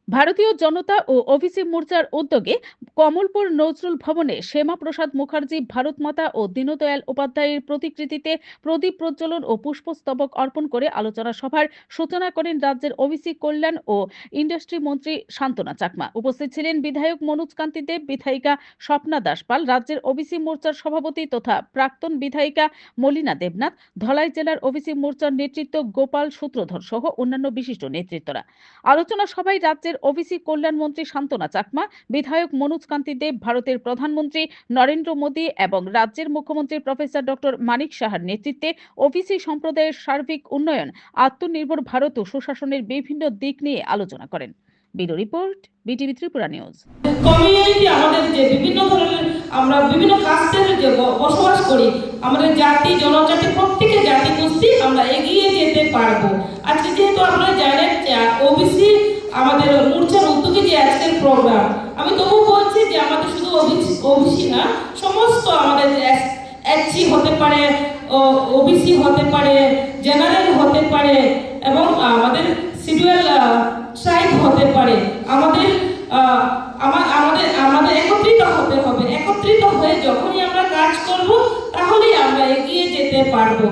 ভারতীয় জনতা ও ওবিসি মোর্চার উদ্যোগে কমলপুর নজরুল ভবনে শ্যামা প্রসাদ মুখার্জি ভারত মাতা ও দীনদয়াল উপাধ্যায়ের প্রতিকৃতিতে প্রদীপ প্রজ্বলন ও পুষ্পস্তবক অর্পণ করে আলোচনা সভার সূচনা করেন রাজ্যের ওবিসি কল্যাণ ও ইন্ডাস্ট্রি মন্ত্রী শান্তনা চাকমা। উপস্থিত ছিলেন বিধায়ক মনোজ কান্তি দেব, বিধায়িকা স্বপ্না দাসপাল, রাজ্যের ওবিসি মোর্চার সভাপতি তথা প্রাক্তন বিধায়িকা মলিনা দেবনাথ, ধলাই জেলার ওবিসি মোর্চার নেতৃত্ব গোপাল সূত্রধর সহ অন্যান্য বিশিষ্ট নেতৃত্বরা। আলোচনা সভায় রাজ্যের ওবিসি কল্যাণ মন্ত্রী শান্তনা চাকমা, বিধায়ক মনোজ কান্তি দেব, ভারতের প্রধানমন্ত্রী নরেন্দ্র মোদী এবং রাজ্যের মুখ্যমন্ত্রী প্রফেসর ডক্টর মানিক সাহার নেতৃত্বে ওবিসি সম্প্রদায়ের সার্বিক উন্নয়ন, আত্মনির্ভর ভারত ও সুশাসনের বিভিন্ন দিক নিয়ে আলোচনা করেন। Bureau report, BTV Tripura news. Community আমাদের যে বিভিন্ন ধরনের আমরা বিভিন্ন কাস্টের যে বসবাস করি, আমাদের জাতি জনজাতি প্রত্যেকের জাতি গোষ্ঠী আমরা এগিয়ে যেতে পারবো। আজকে যেহেতু আপনারা জানেন যে ওবিসি আমাদের মোর্চার উদ্যোগে যে আজকের প্রোগ্রাম, আমি তবু বলছি যে আমাদের শুধু ওবিসি না, সমস্ত আমাদের এসসি হতে পারে, ওবিসি হতে পারে, জেনারেল হতে পারে এবং আমাদের শিডিউল ট্রাইব হতে পারে। আমাদের একত্রিত হতে হবে। একত্রিত হয়ে যখনই আমরা কাজ করব তাহলেই আমরা এগিয়ে যেতে পারবো।